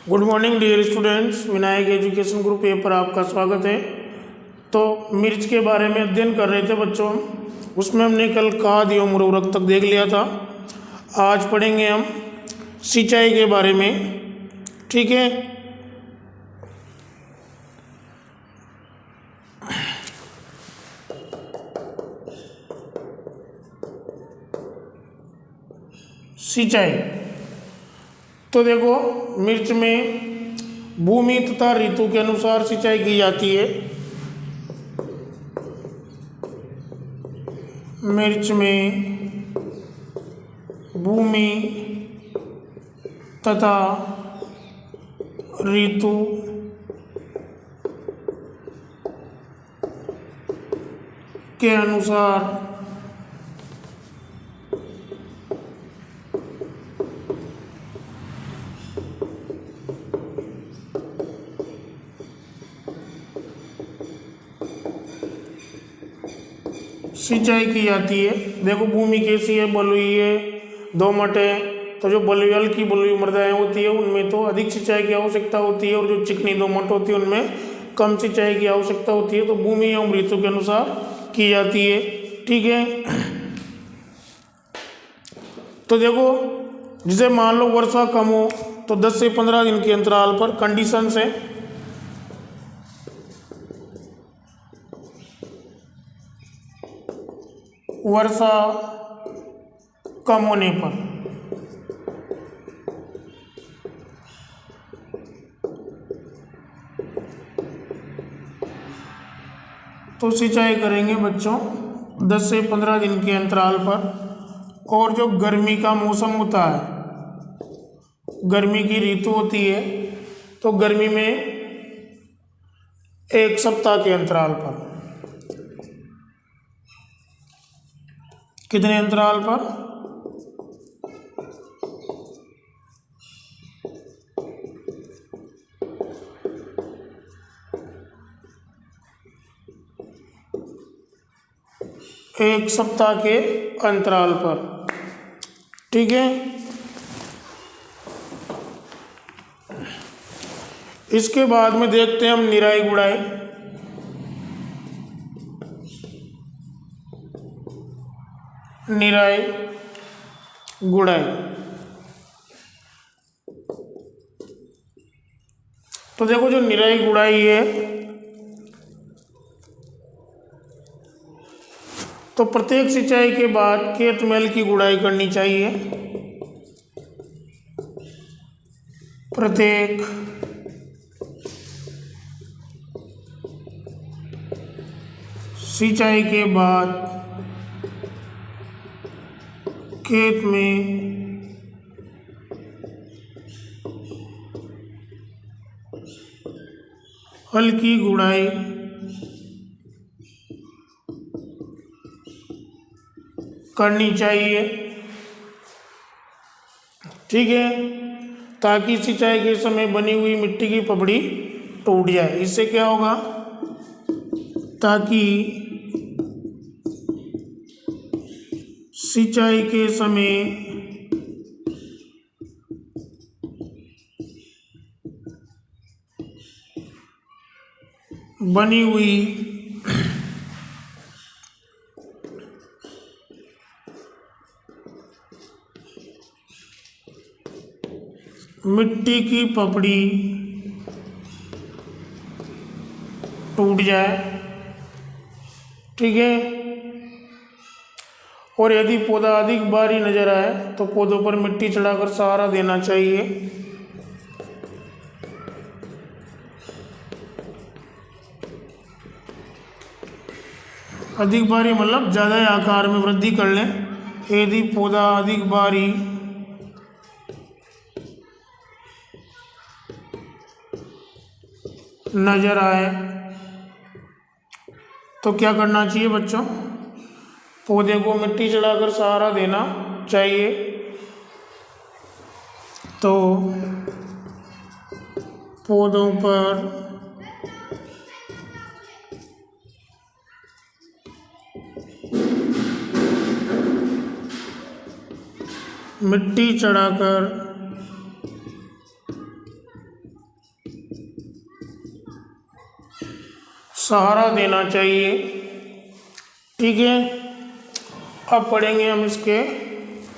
Good morning dear students, Vinayak education group A पर आपका स्वागत है। तो मिर्च के बारे में अध्ययन कर रहे थे बच्चों उसमें हमने कल खाद एवं उर्वरक तक देख लिया था। आज पढ़ेंगे हम सिंचाई के बारे में। ठीक है, सिंचाई। तो देखो, मिर्च में भूमि तथा ऋतु के अनुसार सिंचाई की जाती है। मिर्च में भूमि तथा ऋतु के अनुसार सिंचाई की जाती है। देखो, भूमि कैसी है, बलुई है, दोमट है। तो जो बलुई की बलुई मृदाएं होती है उनमें तो अधिक सिंचाई की आवश्यकता होती है, और जो चिकनी दोमट होती है उनमें कम सिंचाई की आवश्यकता होती है। तो भूमि एवं ऋतु के अनुसार की जाती है। ठीक है, तो देखो, जैसे मान लो वर्षा कम हो तो 10 से 15 दिन के अंतराल पर कंडीशंस है। वर्षा कम होने पर तो सिंचाई करेंगे बच्चों 10 से 15 दिन के अंतराल पर। और जो गर्मी का मौसम होता है, गर्मी की ऋतु होती है, तो गर्मी में 1 सप्ताह के अंतराल पर। कितने अंतराल पर? 1 सप्ताह के अंतराल पर। ठीक है, इसके बाद में देखते हैं हम निराई गुड़ाई। निराई गुड़ाई, तो देखो, जो निराई गुड़ाई है तो प्रत्येक सिंचाई के बाद खेत मैल की गुड़ाई करनी चाहिए। प्रत्येक सिंचाई के बाद खेत में हल्की गुड़ाई करनी चाहिए। ठीक है, ताकि सिंचाई के समय बनी हुई मिट्टी की पपड़ी टूट जाए। इससे क्या होगा, ताकि सिंचाई के समय बनी हुई मिट्टी की पपड़ी टूट जाए। ठीक है, और यदि पौधा अधिक भारी नजर आए तो पौधों पर मिट्टी चढ़ाकर सहारा देना चाहिए। अधिक भारी मतलब ज़्यादा आकार में वृद्धि कर लें। यदि पौधा अधिक भारी नजर आए तो क्या करना चाहिए बच्चों? पौधे को मिट्टी चढ़ाकर सहारा देना चाहिए। तो पौधों पर मिट्टी चढ़ाकर सहारा देना चाहिए। ठीक है, अब पढ़ेंगे हम इसके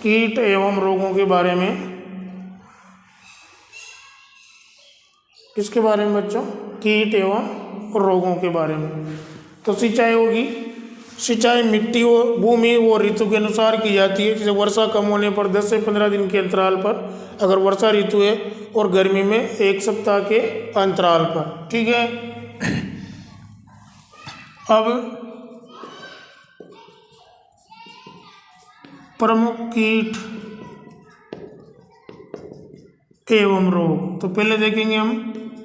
कीट एवं रोगों के बारे में। किसके बारे में बच्चों? कीट एवं रोगों के बारे में। तो सिंचाई होगी। सिंचाई मिट्टी और भूमि और ऋतु के अनुसार की जाती है। जैसे वर्षा कम होने पर 10 से 15 दिन के अंतराल पर, अगर वर्षा ऋतु है, और गर्मी में 1 सप्ताह के अंतराल पर। ठीक है, अब प्रमुख कीट एवं रोग। तो पहले देखेंगे हम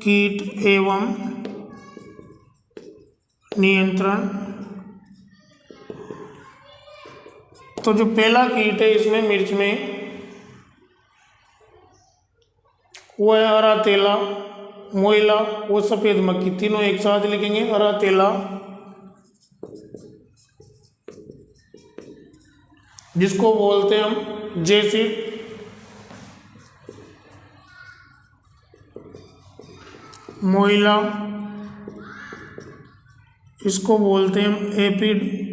कीट एवं नियंत्रण। तो जो पहला कीट है इसमें मिर्च में, वो है हरा तेला, मोइला वो सफ़ेद मक्खी। तीनों एक साथ लिखेंगे, हरा तेला, जिसको बोलते हैं हम जेसिड, मोइला इसको बोलते हैं हम एपिड,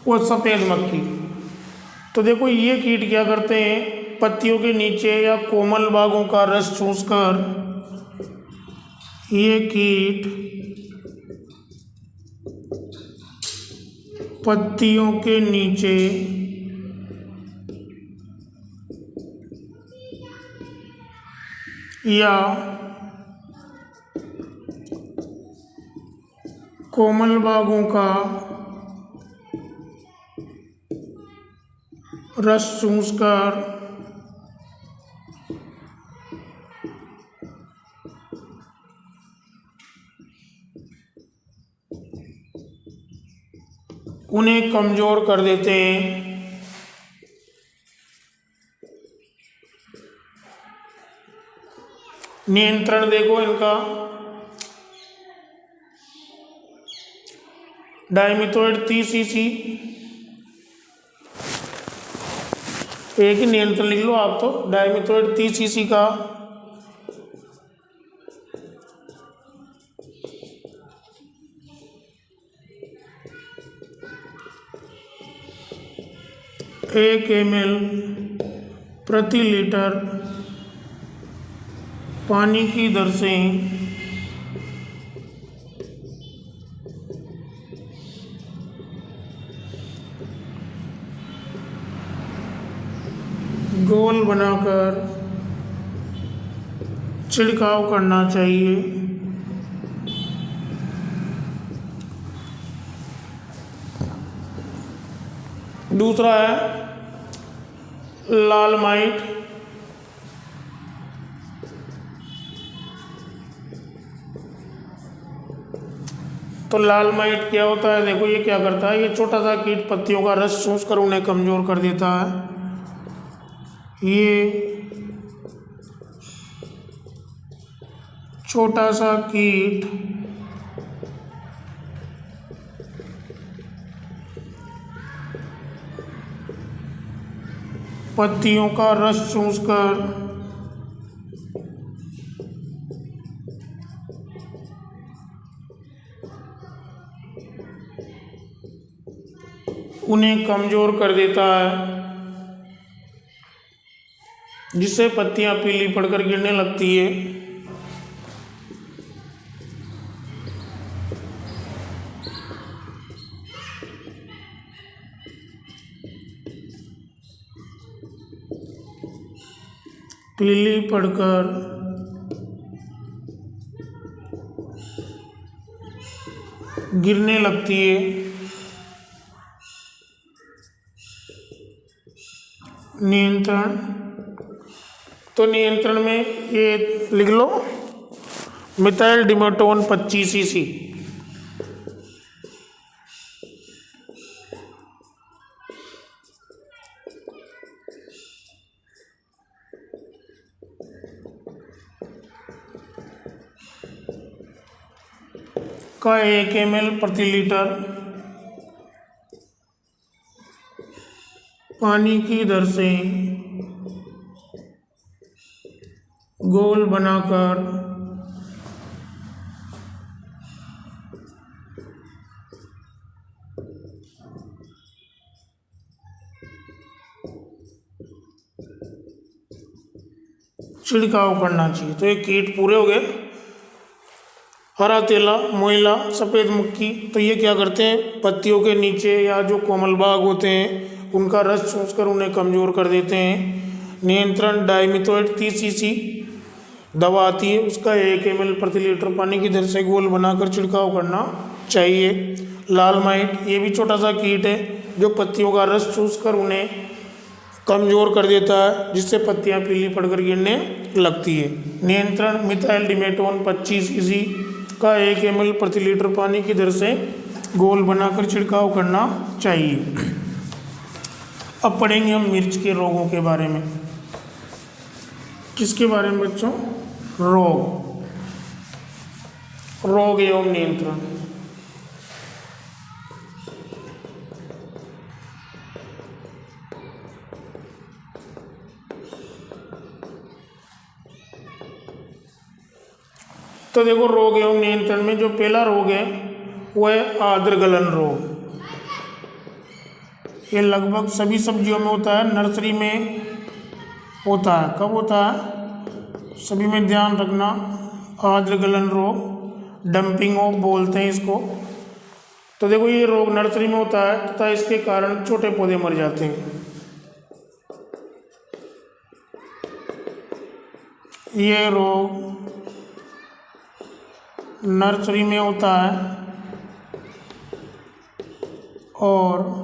और सफ़ेद मक्खी। तो देखो ये कीट क्या करते हैं, पत्तियों के नीचे या कोमल भागों का रस चूसकर ये कीट पत्तियों के नीचे या कोमल भागों का रस चूसकर उन्हें कमजोर कर देते हैं। नियंत्रण देखो इनका, डायमिथोएट 30 cc, एक ही नियंत्रण लिख लो आप, तो डायमिथोएट 30 cc का एक ml प्रति लीटर पानी की दर से घोल बनाकर छिड़काव करना चाहिए। दूसरा है लाल माइट। तो लाल माइट क्या होता है, देखो ये क्या करता है, ये छोटा सा कीट पत्तियों का रस चूस कर उन्हें कमजोर कर देता है। ये छोटा सा कीट पत्तियों का रस चूसकर उन्हें कमजोर कर देता है, जिससे पत्तियां पीली पड़कर गिरने लगती है। पीली पड़कर गिरने लगती है। नियंत्रण, तो नियंत्रण में ये लिख लो मिथाइल डिमेटोन 25 cc। का 1 ml प्रति लीटर पानी की दर से गोल बनाकर छिड़काव करना चाहिए। तो ये कीट पूरे हो गए। हरा तेला, मोइला, सफ़ेद मक्खी, तो ये क्या करते हैं, पत्तियों के नीचे या जो कोमल भाग होते हैं उनका रस चूसकर उन्हें कमज़ोर कर देते हैं। नियंत्रण डाइमिथोएट 30 cc दवा आती है, उसका 1 ml प्रति लीटर पानी की दर से घोल बनाकर छिड़काव करना चाहिए। लाल माइट, ये भी छोटा सा कीट है जो पत्तियों का रस चूसकर उन्हें कमज़ोर कर देता है, जिससे पत्तियां पीली पड़कर गिरने लगती है। नियंत्रण मिथाइल डिमेटोन 25 cc का 1 ml प्रति लीटर पानी की दर से घोल बनाकर छिड़काव करना चाहिए। अब पढ़ेंगे हम मिर्च के रोगों के बारे में। किसके बारे में बच्चों? रोग एवं नियंत्रण। तो देखो, रोग एवं नियंत्रण में जो पहला रोग है वो है आर्द्र गलन रोग। ये लगभग सभी सब्जियों में होता है, नर्सरी में होता है। कब होता है? सभी में ध्यान रखना। आर्द्र गलन रोग, डंपिंग ऑफ बोलते हैं इसको। तो देखो, ये रोग नर्सरी में होता है तथा इसके कारण छोटे पौधे मर जाते हैं। ये रोग नर्सरी में होता है और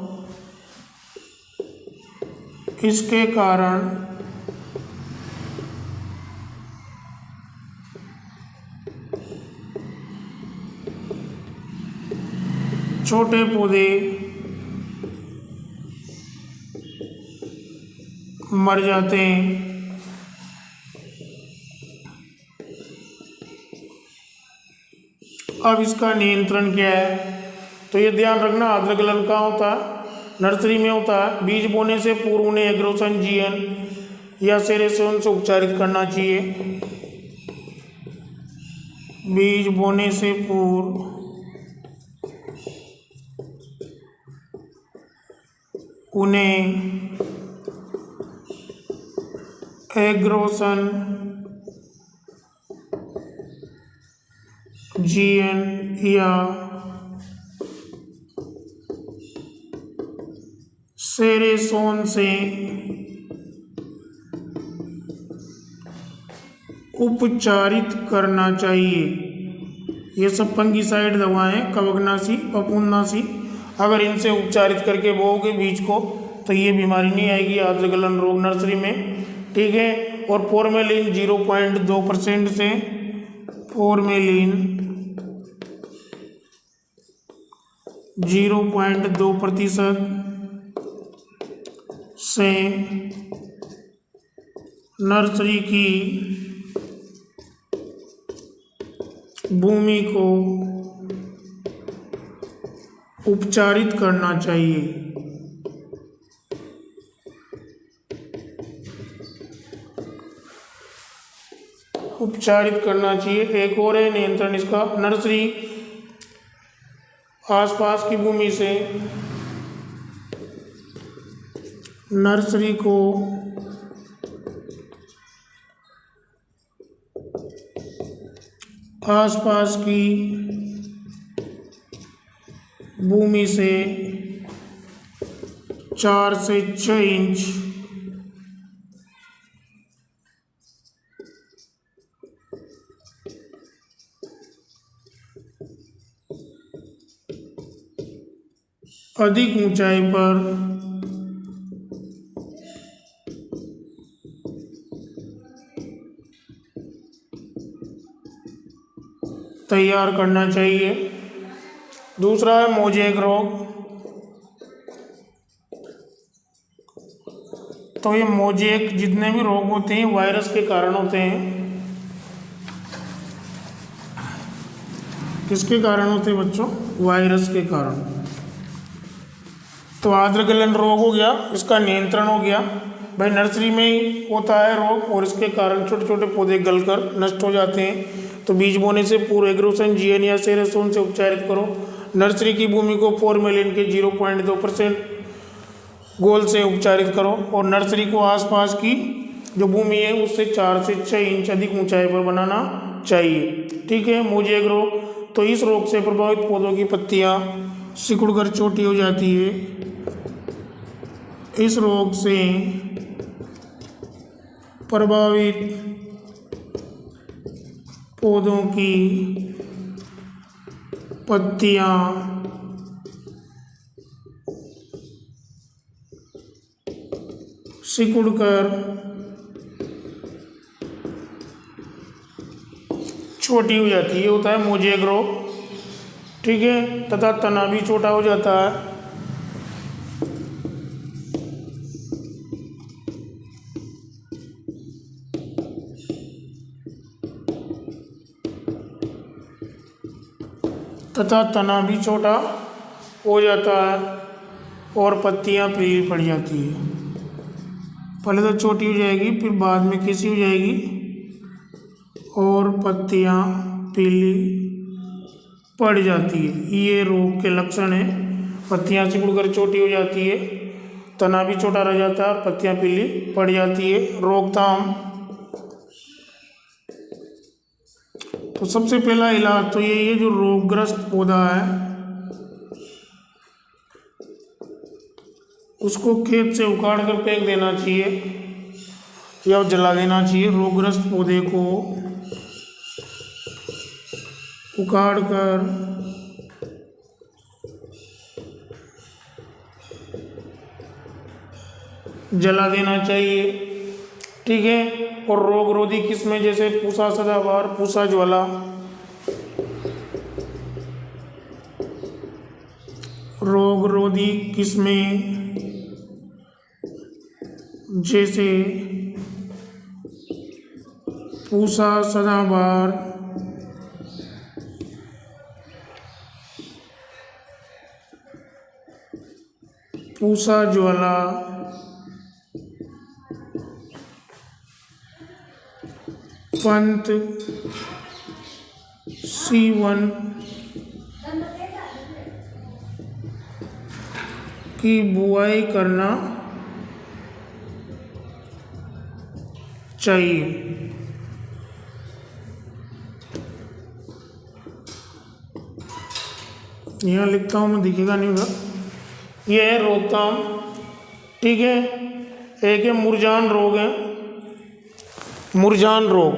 इसके कारण छोटे पौधे मर जाते हैं। अब इसका नियंत्रण क्या है? तो ये ध्यान रखना, आर्द्र गलन कहाँ होता है? नर्सरी में होता है। बीज बोने से पूर्व उन्हें एग्रोसन GN या सेरेसोन से उपचारित करना चाहिए। बीज बोने से पूर्व उन्हें एग्रोसन GN या सेरेसोन से उपचारित करना चाहिए। ये सब फंगिसाइड दवाएं, कवकनाशी, फफूंदनाशी, अगर इनसे उपचारित करके बोओगे बीज को तो ये बीमारी नहीं आएगी, आर्द्र गलन रोग नर्सरी में। ठीक है। और फॉर्मेलिन 0.2% से, फॉर्मेलिन 0.2% से नर्सरी की भूमि को उपचारित करना चाहिए। उपचारित करना चाहिए। एक और है नियंत्रण इसका, नर्सरी आसपास की भूमि से नर्सरी को आसपास की भूमि से 4 से 6 इंच अधिक ऊंचाई पर तैयार करना चाहिए। दूसरा है मोजेक रोग। तो ये मोजेक जितने भी रोग होते हैं वायरस के कारण होते हैं। किसके कारण होते हैं बच्चों? वायरस के कारण। तो आर्द्र गलन रोग हो गया, इसका नियंत्रण हो गया। भाई नर्सरी में ही होता है रोग और इसके कारण छोटे छोटे पौधे गलकर नष्ट हो जाते हैं। तो बीज बोने से पूर्व एग्रोसन जीएन या सेरेसोन से उपचारित करो। नर्सरी की भूमि को फॉर्मेलिन के 0.2% घोल से उपचारित करो और नर्सरी को आसपास की जो भूमि है उससे 4 से 6 इंच अधिक ऊंचाई पर बनाना चाहिए। ठीक है। मोजेक रोग, तो इस रोग से प्रभावित पौधों की पत्तियां सिकुड़कर छोटी हो जाती है। इस रोग से प्रभावित पौधों की पत्तियां सिकुड़कर छोटी हो जाती है, होता है मोजेक रोग। ठीक है। तथा तना भी छोटा हो जाता है। तथा तना भी छोटा हो जाता है और पत्तियां पीली पड़ जाती है। पहले तो छोटी हो जाएगी, फिर बाद में कैसी हो जाएगी और पत्तियां पीली पड़ जाती है। ये रोग के लक्षण है। पत्तियां सिकुड़कर छोटी हो जाती है, तना भी छोटा रह जाता है और पत्तियां पीली पड़ जाती है। रोकथाम, तो सबसे पहला इलाज तो यही है, जो रोगग्रस्त पौधा है उसको खेत से उखाड़ कर फेंक देना चाहिए या जला देना चाहिए। रोगग्रस्त पौधे को उखाड़ कर जला देना चाहिए। ठीक है। और रोग रोधी किस्में जैसे पूसा सदाबहार, पूसा ज्वाला, रोग रोधी किस्में जैसे पूसा सदाबहार, पूसा ज्वाला, पंत, C1 की बुआई करना चाहिए। यहाँ लिखता हूँ मैं, दिखेगा नहीं होगा। यह है रोकथाम। ठीक है। एक है मुरझान रोग है। मुरझान रोग,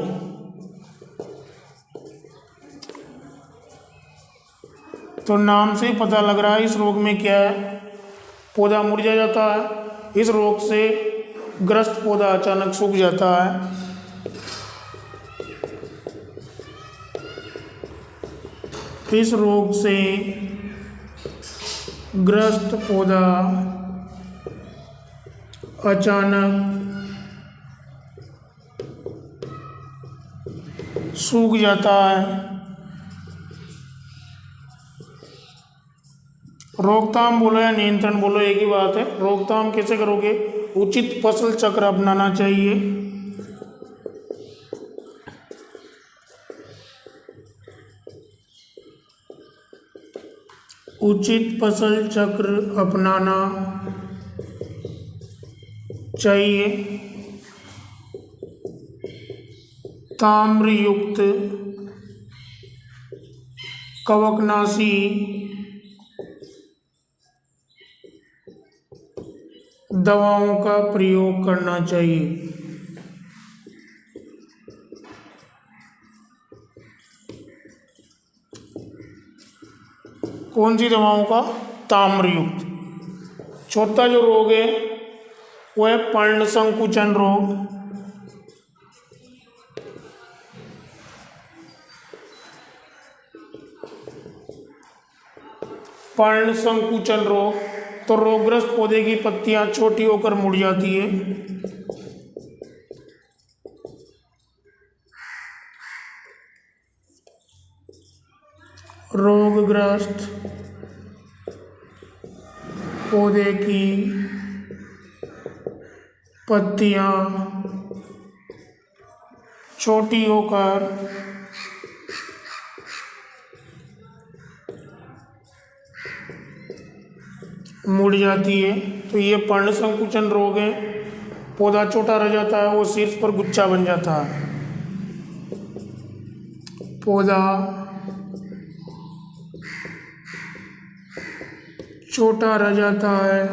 तो नाम से ही पता लग रहा है इस रोग में क्या है, पौधा मुरझा जाता है। इस रोग से ग्रस्त पौधा अचानक सूख जाता है। इस रोग से ग्रस्त पौधा अचानक सूख जाता है। रोकथाम बोलो या नियंत्रण बोलो, एक ही बात है। रोकथाम कैसे करोगे? उचित फसल चक्र अपनाना चाहिए। उचित फसल चक्र अपनाना चाहिए। ताम्रयुक्त कवकनाशी दवाओं का प्रयोग करना चाहिए। कौन सी दवाओं का? ताम्रयुक्त। चौथा जो रोग है वो है पर्ण संकुचन रोग। पर्ण संकुचन रोग, तो रोगग्रस्त पौधे की पत्तियां छोटी होकर मुड़ जाती है। रोगग्रस्त पौधे की पत्तियां छोटी होकर मुड़ जाती है। तो ये पर्ण संकुचन रोग है। पौधा छोटा रह जाता है, वो शीर्ष पर गुच्छा बन जाता है। पौधा छोटा रह जाता है,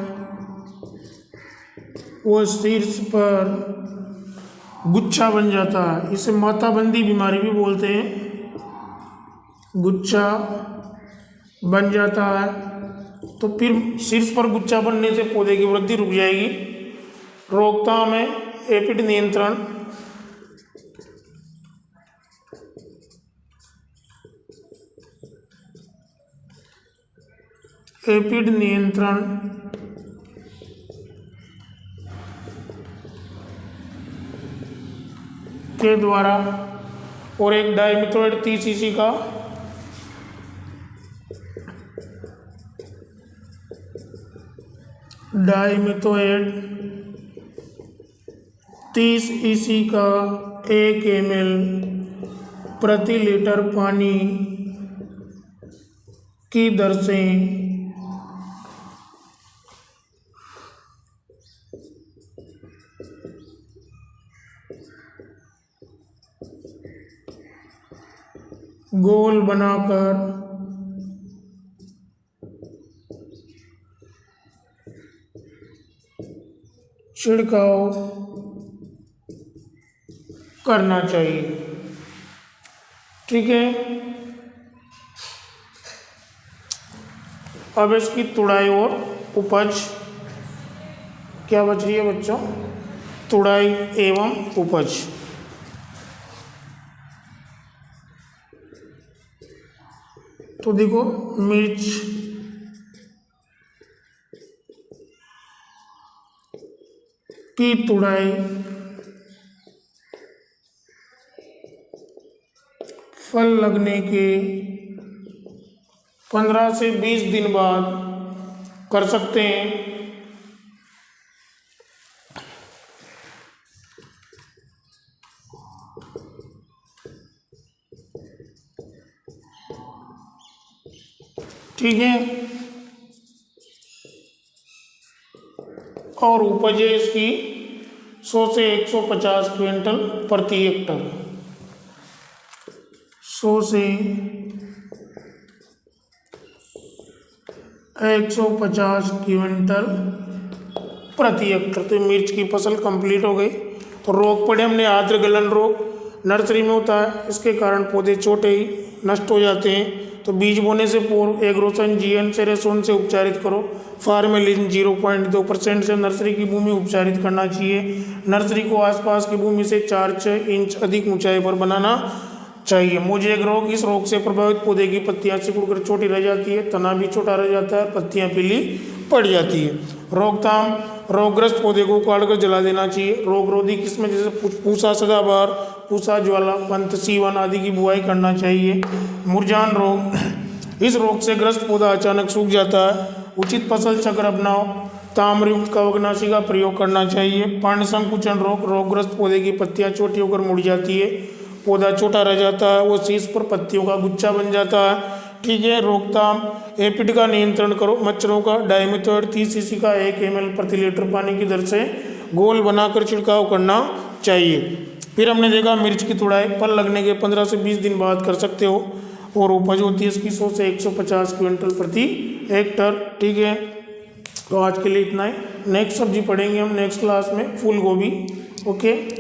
वो शीर्ष पर गुच्छा बन जाता है। इसे माताबंदी बीमारी भी बोलते हैं। गुच्छा बन जाता है तो फिर शीर्ष पर गुच्छा बनने से पौधे की वृद्धि रुक जाएगी। रोकथाम है एपिड नियंत्रण। एपिड नियंत्रण के द्वारा और एक डाइमिथोएट 30 cc का डाइमिथोएट 30 EC का 1 ml प्रति लीटर पानी की दर से गोल बनाकर छिड़काव करना चाहिए। ठीक है, अब इसकी तुड़ाई और उपज क्या बच रही है बच्चों? तुड़ाई एवं उपज। तो देखो, मिर्च की तुड़ाई फल लगने के 15 से 20 दिन बाद कर सकते हैं। ठीक है, और उपज है इसकी 100 से 150 क्विंटल प्रति हेक्टर। 100 से 150 क्विंटल प्रति हेक्टर। तो मिर्च की फसल कंप्लीट हो गई। तो रोग पड़े हमने आर्द्र गलन रोग, नर्सरी में होता है। इसके कारण पौधे छोटे ही नष्ट हो जाते हैं। तो बीज बोने से पूर्व एग्रोसन GN सेरेसोन से उपचारित करो। फार्मेलिन 0.2% से नर्सरी की भूमि उपचारित करना चाहिए। नर्सरी को आसपास की भूमि से 4-6 इंच अधिक ऊंचाई पर बनाना चाहिए। मोजेक रोग, इस रोग से प्रभावित पौधे की पत्तियां सिकुड़कर छोटी रह जाती है, तना भी छोटा रह जाता है, पत्तियां पीली पड़ जाती है। रोकथाम, रोगग्रस्त पौधे को उखाड़कर जला देना चाहिए। रोगरोधी किस्में जैसे पूसा सदाबहार, पूसा ज्वाला, पंत, सीवन आदि की बुआई करना चाहिए। मुरझान रोग, इस रोग से ग्रस्त पौधा अचानक सूख जाता है। उचित फसल चक्र अपनाओ। ताम्रयुक्त कवकनाशी का प्रयोग करना चाहिए। पर्ण संकुचन रोग, रोगग्रस्त पौधे की पत्तियां छोटी होकर मुड़ जाती है, पौधा छोटा रह जाता है, वो शीर्ष पर पत्तियों का गुच्छा बन जाता है। ठीक है, रोकथाम, एपिड का नियंत्रण करो। मच्छरों का डाइमिथोएट 30 cc का 1 ml प्रति लीटर पानी की दर से गोल बनाकर छिड़काव करना चाहिए। फिर हमने देखा मिर्च की तुड़ाई फल लगने के 15 से 20 दिन बाद कर सकते हो, और उपज होती है इसकी 100 से 150 क्विंटल प्रति हेक्टर। ठीक है, तो आज के लिए इतना ही। नेक्स्ट सब्जी पढ़ेंगे हम नेक्स्ट क्लास में, फूल गोभी। ओके।